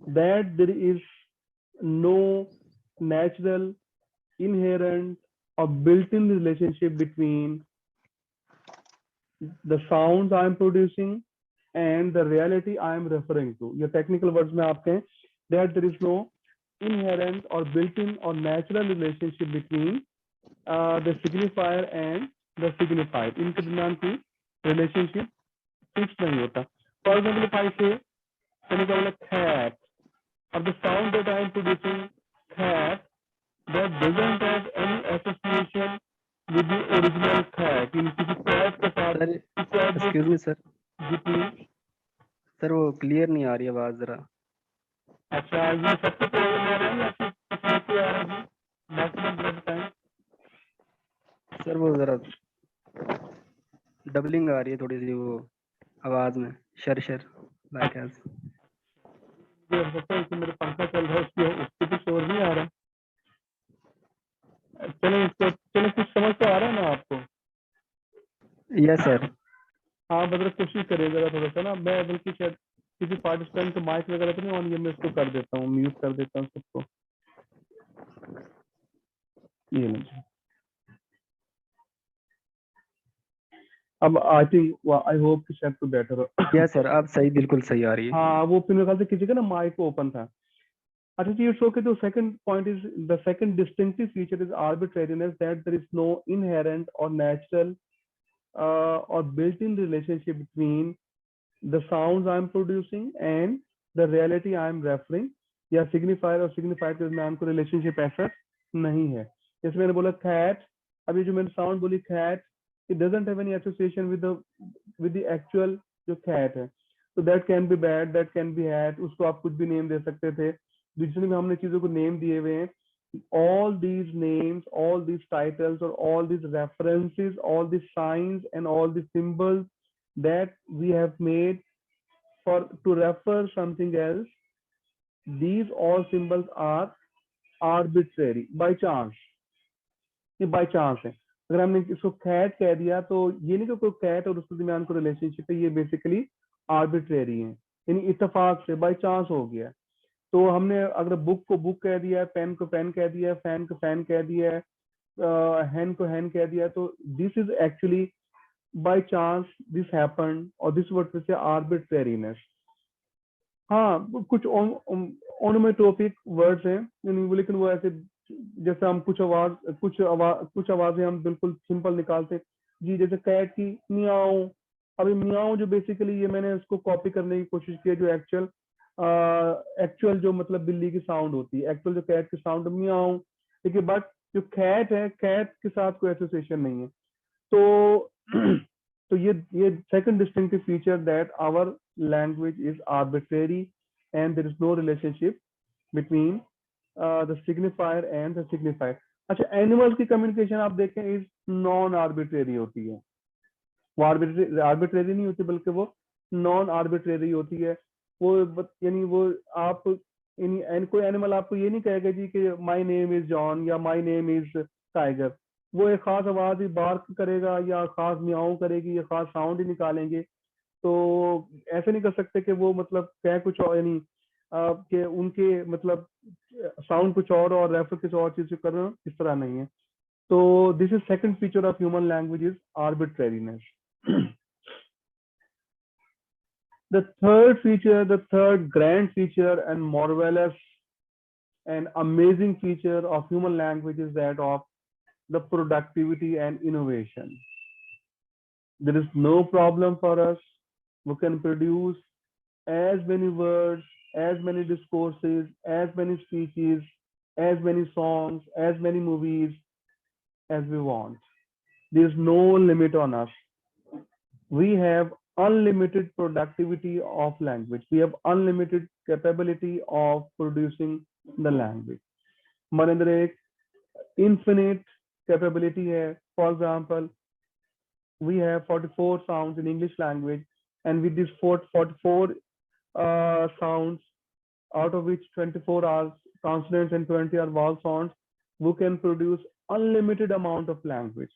that there is no natural, inherent or built-in relationship between the sounds I am producing and the reality I am referring to. ये technical words में आपके हैं that there is no inherent or built-in or natural relationship between the signifier and the signified. इनके दरमियान की relationship fixed नहीं होता. For example, if I say मैंने cat, or the sound that I am producing cat, that doesn't have any association with the original cat. इन किसी cat के साथ. Excuse me sir. जी प्लीज. सर वो क्लियर नहीं आ रही आवाज जरा. अच्छा, ये सबसे प्रॉब्लम आ रहा है या किसी को आ रहा है? मैक्सिमम बताएं. सर वो जरा डबलिंग आ रही है थोड़ी सी वो आवाज में, शर लाइक एज. ये हो सकता है कि मेरे पंखा चल रहा है उसके भी शोर नहीं आ रहा. चलो कुछ समझ तो आ रहा है ना आपको? Yes sir. हाँ, मतलब कोशिश करिए जरा थोड़ा सा ना. मैं बल्कि शायद किसी पार्टिसिपेंट का माइक वगैरह तो नहीं ऑन, ये मैं इसको कर देता हूँ, म्यूट कर देता हूँ सबको. ये नहीं. अब आई थिंक आई होप कि शायद तो बेटर हो. यस सर, अब सही, बिल्कुल सही आ रही है. हाँ, वो फिर मेरे ख्याल से किसी का ना माइक ओपन था. अच्छा जी, इट्स ओके. तो second point is the second distinctive feature is arbitrariness, that there is no inherent or natural or built-in relationship between the sounds I am producing and the reality I am referring. या signifier और signified के दरमियान कोई relationship ऐसा नहीं है. जैसे मैंने बोला cat, अभी जो मैंने sound बोली cat, it doesn't have any association with the actual जो cat है. So that can be bad, that can be hat. उसको आप कुछ भी नेम दे सकते थे. जितने भी हमने चीजों को नेम दिए हुए हैं, all these names, all these titles or all these references, all these signs and all these symbols that we have made for to refer something else, these all symbols are arbitrary, by chance. ये by chance है. अगर हमने इसको cat कह दिया तो ये नहीं कि कोई cat और उसके दरमियान कोई relationship है, ये basically arbitrary है, यानी इत्तेफाक से by chance हो गया. तो हमने अगर बुक को बुक कह दिया है, पेन को पेन कह दिया है, फैन को फैन कह दिया है, हैन को हैन कह दिया, तो this is actually by chance this happened, और दिस व्हाट वी से आर्बिट्रेरीनेस. हाँ, कुछ ओनोमेटोपिक वर्ड्स हैं, लेकिन वो ऐसे जैसे हम कुछ आवाजें हम बिल्कुल सिंपल निकालते जी, जैसे कैट की मियाओ, अभी मियाओ जो बेसिकली, ये मैंने उसको कॉपी करने की कोशिश की है, जो एक्चुअल जो मतलब बिल्ली की साउंड होती है, एक्चुअल जो कैट की साउंड मियाओ, ठीक है, बट जो कैट है, कैट के साथ कोई एसोसिएशन नहीं है। तो तो ये second distinctive feature, that our language is arbitrary and there is no relationship between the signifier and the signified. अच्छा, एनिमल्स की कम्युनिकेशन आप देखें इज नॉन आर्बिट्रेरी होती है, वो आर्बिट्रेरी नहीं होती, बल्कि वो नॉन आर्बिट्रेरी होती है। यानी वो आप कोई एनिमल आपको ये नहीं कहेगा जी कि माय नेम इज जॉन या माय नेम इज टाइगर। वो एक खास आवाज ही बार्क करेगा या खास मियाओ करेगी या खास साउंड ही निकालेंगे। तो ऐसे नहीं कर सकते कि वो मतलब कह कुछ और, यानी कि उनके मतलब साउंड कुछ और रेफर किसी और चीज से कर रहे हो, इस तरह नहीं है। तो this is second feature of human language is arbitrariness. The third feature, the third grand feature and marvelous and amazing feature of human language is that of the productivity and innovation. There is no problem for us. We can produce as many words, as many discourses, as many speeches, as many songs, as many movies as we want. There is no limit on us. We have unlimited productivity of language. We have unlimited capability of producing the language. हमारे अंदर एक infinite capability है. For example, we have 44 sounds in English language, and with these 44 sounds, out of which 24 are consonants and 20 are vowel sounds, we can produce unlimited amount of language.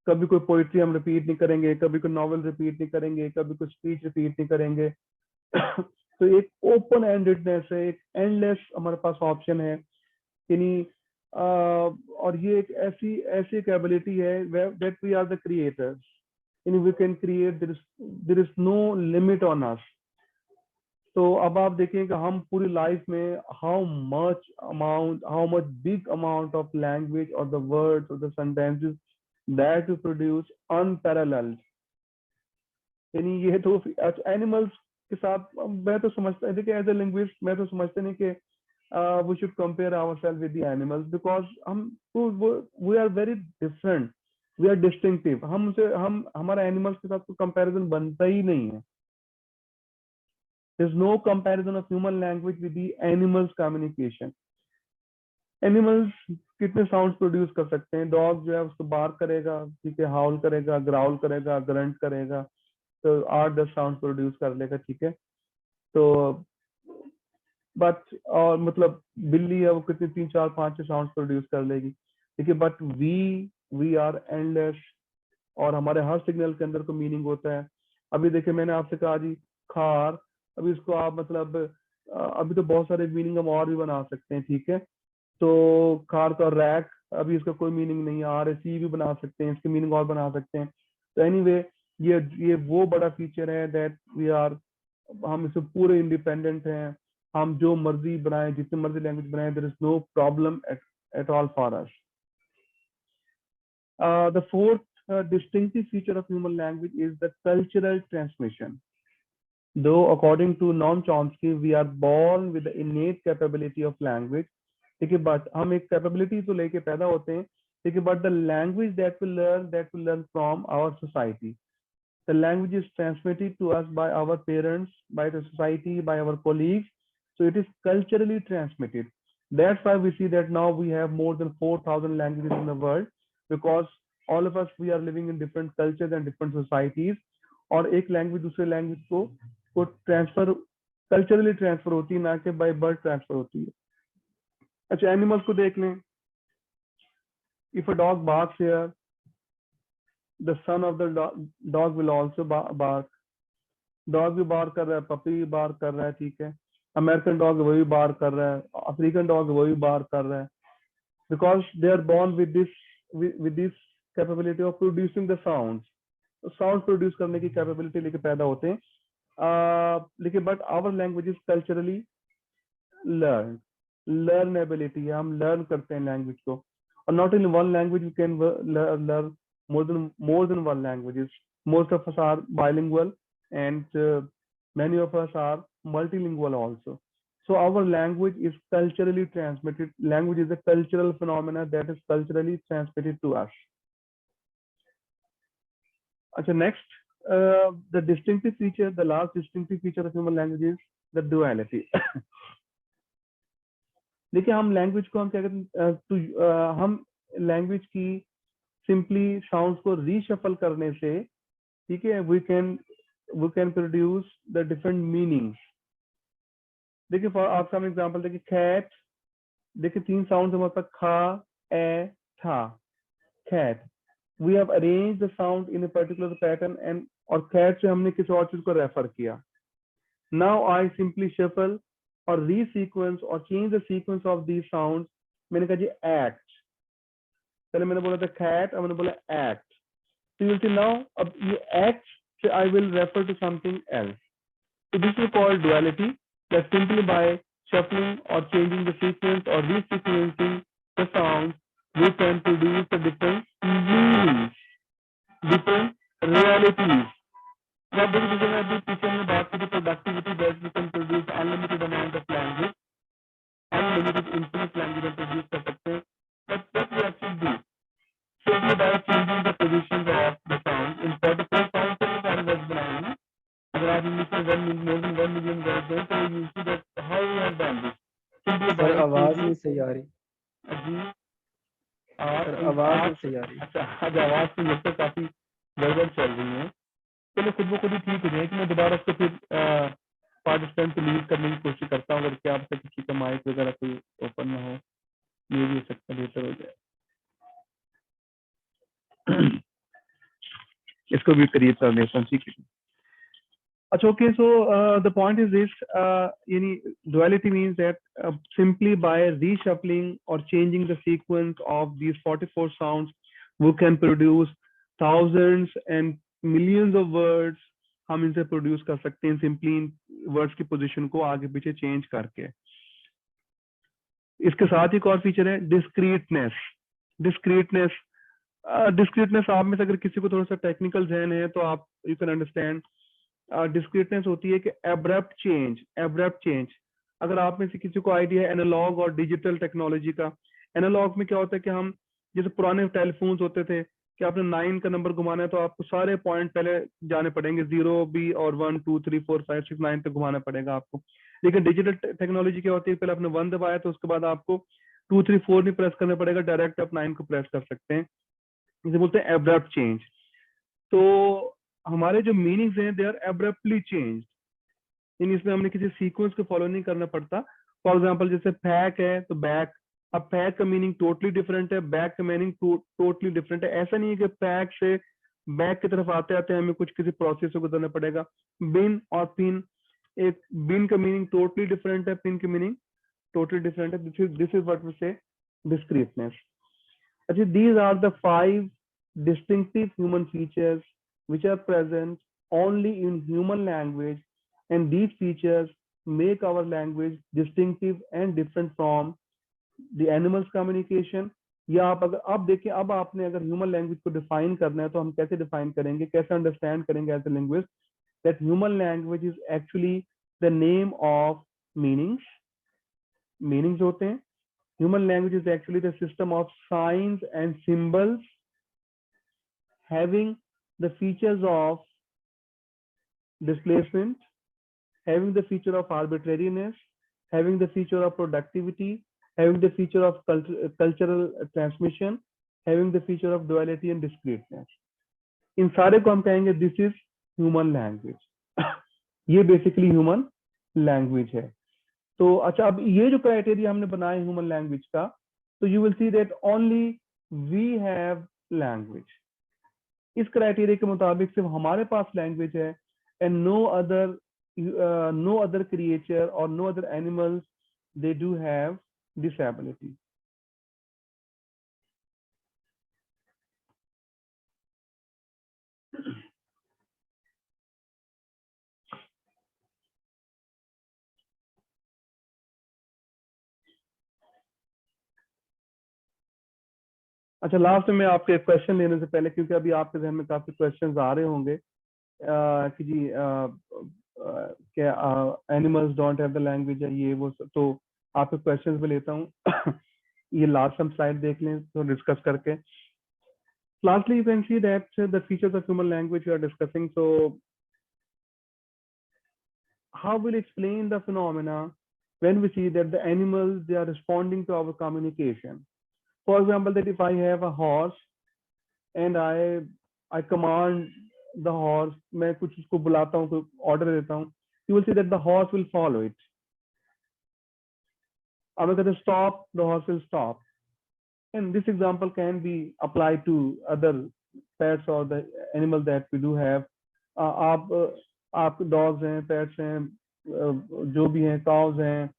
कभी कोई पोइट्री हम रिपीट नहीं करेंगे, कभी कोई नॉवल रिपीट नहीं करेंगे, कभी कोई स्पीच रिपीट नहीं करेंगे। तो एक ओपन एंडेडनेस है, एक एंडलेस हमारे पास ऑप्शन है, यानी और ये एक ऐसी कैपेबिलिटी है that we are the creators, यानी we can create, there is no limit on us. तो अब आप देखें कि हम पूरी लाइफ में how much big amount of language और द वर्ड्स और the sentences that to produce unparalleled, यानी ये तो एनिमल्स के साथ मैं तो समझता, देखिए एज ए लिंग्विस्ट मैं तो समझता नहीं कि we should compare ourselves with the animals, because we are very different, we are distinctive, हमारा एनिमल्स के साथ कोई कंपैरिजन बनता ही नहीं है। There is no comparison of human language with the animals communication. Animals कितने साउंड प्रोड्यूस कर सकते हैं? डॉग जो है उसको बार्क करेगा, ठीक है, हाउल करेगा, ग्राउल करेगा, ग्रंट करेगा, तो 8-10 साउंड प्रोड्यूस कर लेगा, ठीक है। तो बट और मतलब बिल्ली है वो कितनी 3-4-5 साउंड प्रोड्यूस कर लेगी, ठीक है। बट वी आर एंडलेस, और हमारे हर सिग्नल के अंदर को मीनिंग होता है। अभी देखिए मैंने आपसे कहा जी खार, अभी इसको आप मतलब अभी तो बहुत सारे मीनिंग हम और भी बना सकते हैं, ठीक है। तो खार का रैक, अभी इसका कोई मीनिंग नहीं है, RAC भी बना सकते हैं, इसके मीनिंग और बना सकते हैं। तो एनीवे ये वो बड़ा फीचर है दैट वी आर, हम इससे पूरे इंडिपेंडेंट हैं, हम जो मर्जी बनाएं, जितने मर्जी लैंग्वेज बनाएं, there is no problem at all for us. The fourth distinctive feature of human language is the cultural transmission. Though according to Noam Chomsky we are born with the innate capability of language, ठीक है, बट हम एक कैपेबिलिटी तो लेके पैदा होते हैं, ठीक है, but the language that will learn from our society, the language is transmitted to us by our parents, by the society, by our colleagues, so it is culturally transmitted. That's why we see that now we have more than 4,000 languages in the world, because all of us we are living in different cultures and different societies, और एक लैंग्वेज दूसरे लैंग्वेज को ट्रांसफर कल्चरली ट्रांसफर होती है, ना कि बाय बर्थ ट्रांसफर होती है। अच्छा, एनिमल्स को देख लें, if a dog barks here, the son of the dog will also bark. Dog भी बार्क कर रहा है, पपी भी बार्क कर रहा है, ठीक है, अमेरिकन डॉग वही बार्क कर रहा है, अफ्रीकन डॉग वही बार्क कर रहा है, because they are born with this capability of producing the sounds. Sound produce करने की कैपेबिलिटी लेके पैदा होते हैं, लेकिन but our language is culturally learnability है, हम लर्न करते हैं लैंग्वेज को, और not in one language, you can learn more than one languages. most of us are bilingual, and many of us are multilingual also. So our language is culturally transmitted. Language is a cultural phenomena that is culturally transmitted to us. Okay, next, the distinctive feature, the last distinctive feature of human language is the duality. देखिए हम लैंग्वेज को हम क्या कहते हैं, हम लैंग्वेज की सिंपली साउंड्स को रीशफल करने से, ठीक है, we can produce the different meanings. देखिए फॉर आपका हम एग्जांपल देखिए कैट, देखिए 3 साउंड्स हमारे पास खा, ए, था. Cat, we have arrange the sound in a particular pattern, and और कैट से हमने किसी और चीज को रेफर किया. नाउ आई सिंपली शफल और रीसीक्वेंस और change the sequence of these sounds. मैंने कहा जी एक्ट, पहले मैंने बोला था कैट, अब मैंने बोला act. So you will see now, you act, so I will refer to something else. So this is called duality, that simply by shuffling or changing the sequence or resequencing the sounds, we can produce the different meanings, different realities. Now, this is going to be teaching about the productivity that we can produce unlimited amount of language, unlimited infinite language and produce कर सकते हैं. But what we actually do, simply by changing the positions of the sound in particular sound से सारे words बनाएंगे ना. अगर आप इंग्लिश में 1 million, more than 1 million words हैं, तो you see that how we have done this. Simply by sir आवाज changing. नहीं सही आ रही. जी. सर आवाज नहीं सही आ रही. अच्छा, आज आवाज तो जब तक काफी गड़बड़ चल रही है. चलो खुद ब खुद ही ठीक हो जाए कि मैं दोबारा उसको फिर पार्टिसिपेंट को लीड करने की कोशिश करता हूँ. अगर क्या आपसे किसी का माइक वगैरह कोई ओपन ना हो, ये भी हो सकता है, बेहतर हो जाए. इसको भी करीब कर देता हूँ, ठीक है. अच्छा, okay, so the point is this, duality means that simply by reshuffling or changing the sequence of these 44 sounds, we can produce thousands and millions of words. हम इनसे प्रोड्यूस कर सकते हैं सिंपली इन वर्ड्स की पोजीशन को आगे पीछे चेंज करके. इसके साथ एक और फीचर है डिस्क्रीटनेस. डिस्क्रीटनेस आप में से अगर किसी को थोड़ा सा टेक्निकल जहन है तो आप यू कैन अंडरस्टैंड. डिस्क्रीटनेस होती है कि एब्रप्ट चेंज. अगर आप में से किसी को आइडिया है एनालॉग और डिजिटल टेक्नोलॉजी का. एनालॉग में क्या होता है कि हम जैसे पुराने टेलीफोन्स होते थे कि आपने 9 का नंबर घुमाना है तो आपको सारे पॉइंट पहले जाने पड़ेंगे, 0 B और 1 2 3 4 5 6 9 तक घुमाना पड़ेगा आपको. लेकिन डिजिटल टेक्नोलॉजी क्या होती है, पहले आपने 1 दबाया तो उसके बाद आपको 2 3 4 नहीं प्रेस करना पड़ेगा, डायरेक्ट आप 9 को प्रेस कर सकते हैं. इसे बोलते हैं एब्रप्ट चेंज. तो हमारे जो मीनिंग्स हैं दे आर एब्रप्टली चेंज. इसमें हमने किसी सीक्वेंस को फॉलो नहीं करना पड़ता. फॉर एग्जांपल जैसे पैक है तो बैक, अब पैक का मीनिंग टोटली डिफरेंट है, बैक का मीनिंग टोटली डिफरेंट है. ऐसा नहीं है कि पैक से बैक की तरफ आते आते हमें कुछ किसी प्रोसेस से गुजरना पड़ेगा. बिन और पिन, एक बिन का मीनिंग टोटली डिफरेंट है, पिन का मीनिंग टोटली डिफरेंट है. दिस इज व्हाट वी से डिस्क्रीटनेस. अच्छा, these are the 5 distinctive human features which are present only in human language, and these features make our language distinctive and different from the animals communication. या आप अगर आप देखिए, अब आपने अगर ह्यूमन लैंग्वेज को डिफाइन करना है तो हम कैसे डिफाइन करेंगे, कैसे अंडरस्टैंड करेंगे as a linguist that human language is actually the name of meanings. Meanings होते हैं. Human language is actually the system of signs and symbols having the features of displacement, having the feature of arbitrariness, having the feature of productivity, having the feature of cultural transmission, having the feature of duality and discreteness. इन सारे को हम कहेंगे this is human language. ये basically human language है. तो अच्छा, अब ये जो क्राइटेरिया हमने बनाए ह्यूमन लैंग्वेज का, तो you will see that only we have language. इस क्राइटेरिया के मुताबिक सिर्फ हमारे पास लैंग्वेज है, एंड नो अदर क्रिएचर और no other animals they do have this ability. अच्छा, लास्ट में आपके क्वेश्चन लेने से पहले, क्योंकि अभी आपके जहन में काफी क्वेश्चंस आ रहे होंगे कि जी क्या animals don't have the language है ये वो तो आपके क्वेश्चंस भी लेता हूँ। ये लास्ट हम स्लाइड देख लें तो डिस्कस करके। Lastly, you can see that the features of human language we are discussing. So how will explain the phenomena when we see that the animals, they are responding to our communication? For example, that if I have a horse and I command the horse, मैं कुछ उसको बुलाता हूँ, कोई order देता हूँ, you will see that the horse will follow it. अब मैं कहता हूँ stop, the horse will stop. And this example can be applied to other pets or the animal that we do have. आप dogs हैं, pets हैं, जो भी हैं, cows हैं,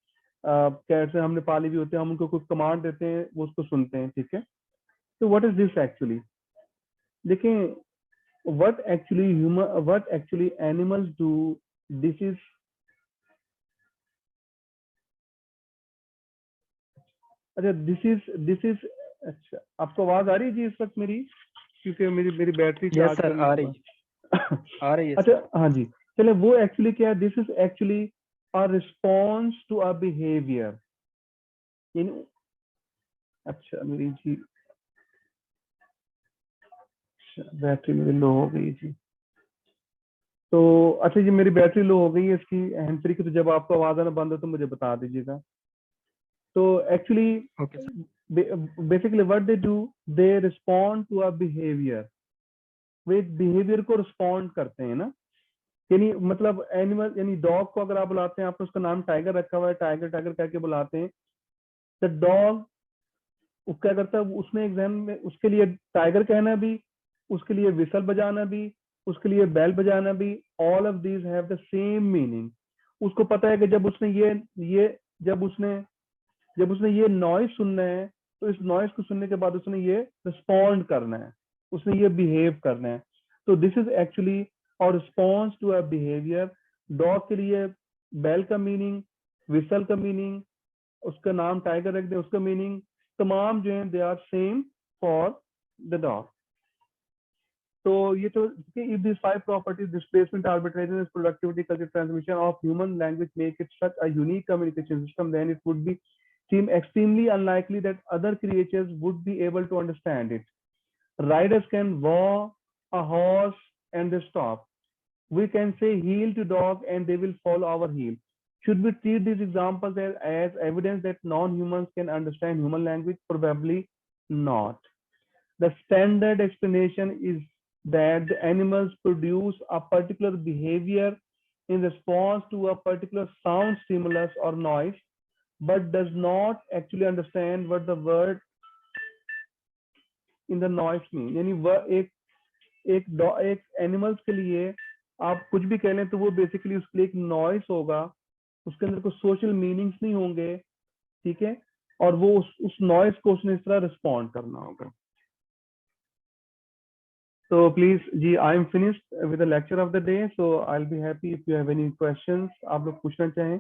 cats हैं, हमने पाली भी होते हैं, हम उनको कुछ command देते हैं, वो उसको सुनते हैं, ठीक है? So what is this actually? देखें, what actually animals do, this is अच्छा, this is अच्छा, आपको आवाज आ रही है जी इस वक्त मेरी? क्योंकि मेरी बैटरी यस चार्ज सर, करनी आ रही आ रही है अच्छा, सर। हाँ जी, चले वो एक्चुअली क्या है, this is actually a response to a behaviour. यानी अच्छा मेरी जी बैटरी मेरी लो हो गई जी, तो अच्छा जी मेरी बैटरी लो हो गई है इसकी हैंड फ्री की, तो जब आपको आवाज आना बंद हो तो मुझे बता दीजिएगा। तो actually okay sir. Basically what they do, they respond to a behaviour, वे बिहेवियर को रिस्पॉन्ड करते हैं ना। यानी मतलब एनिमल, यानी डॉग को अगर आप बुलाते हैं, आपने उसका नाम टाइगर रखा हुआ है, टाइगर टाइगर करके बुलाते हैं, द डॉग वो क्या करता है, उसने एग्जाम में उसके लिए टाइगर कहना भी, उसके लिए विसल बजाना भी, उसके लिए बेल बजाना भी, all of these have the same meaning. उसको पता है कि जब उसने ये जब उसने ये नॉइज सुनना है, तो इस नॉइज को सुनने के बाद उसने ये रिस्पॉन्ड करना है, उसने ये बिहेव करना है। तो दिस इज एक्चुअली और response to a behaviour. Dog के लिए बेल का मीनिंग, विसल का मीनिंग, उसका नाम टाइगर रख दे उसका मीनिंग, तमाम जो है they are same for the dog. तो ये तो if these 5 properties, displacement, arbitrariness, productivity, culture transmission of human language make it such a unique communication system, then it would be seem extremely unlikely that other creatures would be able to understand it. Riders can wow a horse and they stop. We can say heel to dog and they will follow our heel. Should we treat these examples as evidence that non-humans can understand human language? Probably not. The standard explanation is that the animals produce a particular behavior in response to a particular sound stimulus or noise, but does not actually understand what the word in the noise mean. यानी वह एक एनिमल्स के लिए आप कुछ भी कह लें तो वो बेसिकली उसके लिए एक नॉइस होगा, उसके अंदर कोई सोशल मीनिंग्स नहीं होंगे, ठीक है, और वो उस नॉइस को उसने इस तरह रिस्पॉन्ड करना होगा। So please ji, I am finished with the lecture of the day, so I'll be happy if you have any questions आप लोग पूछना चाहें।